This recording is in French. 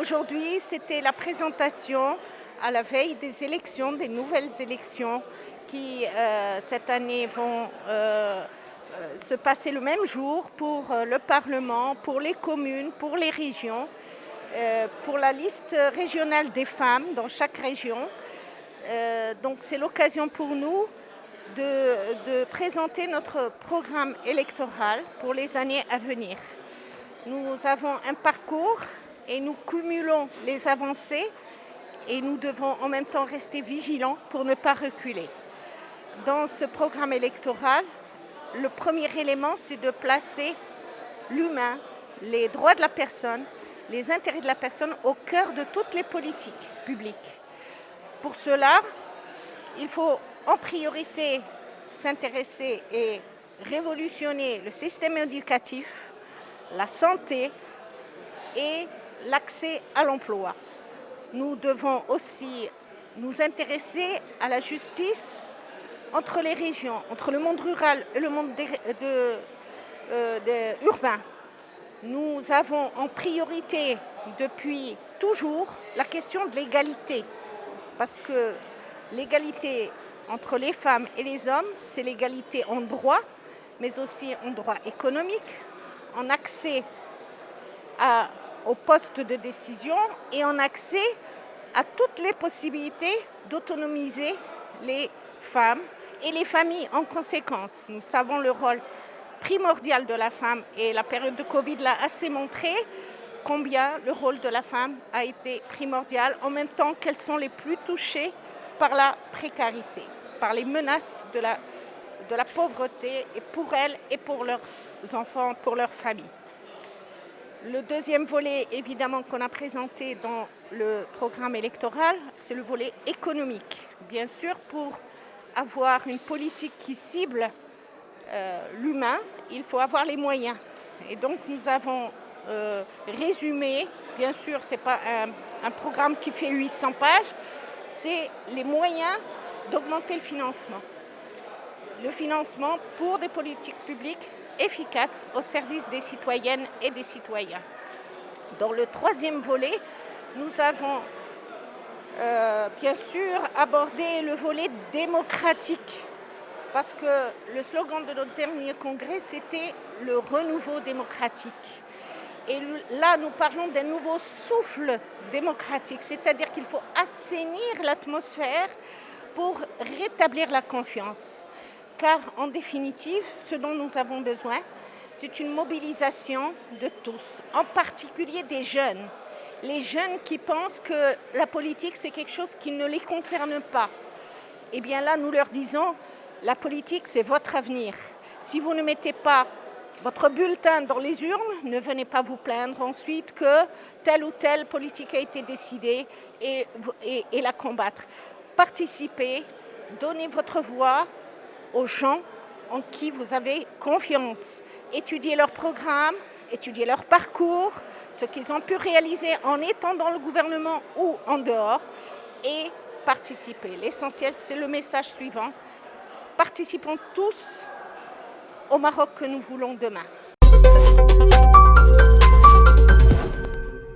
Aujourd'hui, c'était la présentation à la veille des élections, des nouvelles élections qui, cette année, vont se passer le même jour pour le Parlement, pour les communes, pour les régions, pour la liste régionale des femmes dans chaque région. Donc c'est l'occasion pour nous de présenter notre programme électoral pour les années à venir. Nous avons un parcours et nous cumulons les avancées et nous devons en même temps rester vigilants pour ne pas reculer. Dans ce programme électoral, le premier élément, c'est de placer l'humain, les droits de la personne, les intérêts de la personne au cœur de toutes les politiques publiques. Pour cela, il faut en priorité s'intéresser et révolutionner le système éducatif, la santé et l'accès à l'emploi. Nous devons aussi nous intéresser à la justice entre les régions, entre le monde rural et le monde urbain. Nous avons en priorité depuis toujours la question de l'égalité, parce que l'égalité entre les femmes et les hommes, c'est l'égalité en droit, mais aussi en droit économique, en accès aux postes de décision et en accès à toutes les possibilités d'autonomiser les femmes et les familles en conséquence. Nous savons le rôle primordial de la femme et la période de Covid l'a assez montré combien le rôle de la femme a été primordial, en même temps qu'elles sont les plus touchées par la précarité, par les menaces de la pauvreté, et pour elles et pour leurs enfants, pour leurs familles. Le deuxième volet, évidemment, qu'on a présenté dans le programme électoral, c'est le volet économique. Bien sûr, pour avoir une politique qui cible l'humain, il faut avoir les moyens. Et donc, nous avons résumé, bien sûr, ce n'est pas un programme qui fait 800 pages, c'est les moyens d'augmenter le financement. Le financement pour des politiques publiques efficaces au service des citoyennes et des citoyens. Dans le troisième volet, nous avons bien sûr abordé le volet démocratique, parce que le slogan de notre dernier congrès, c'était le renouveau démocratique. Et là, nous parlons d'un nouveau souffle démocratique, c'est-à-dire qu'il faut assainir l'atmosphère pour rétablir la confiance. Car en définitive, ce dont nous avons besoin, c'est une mobilisation de tous, en particulier des jeunes. Les jeunes qui pensent que la politique, c'est quelque chose qui ne les concerne pas. Eh bien là, nous leur disons, la politique, c'est votre avenir. Si vous ne mettez pas votre bulletin dans les urnes, ne venez pas vous plaindre ensuite que telle ou telle politique a été décidée et la combattre. Participez, donnez votre voix aux gens en qui vous avez confiance. Étudiez leur programme, étudiez leur parcours, ce qu'ils ont pu réaliser en étant dans le gouvernement ou en dehors, et participez. L'essentiel, c'est le message suivant. Participons tous au Maroc que nous voulons demain.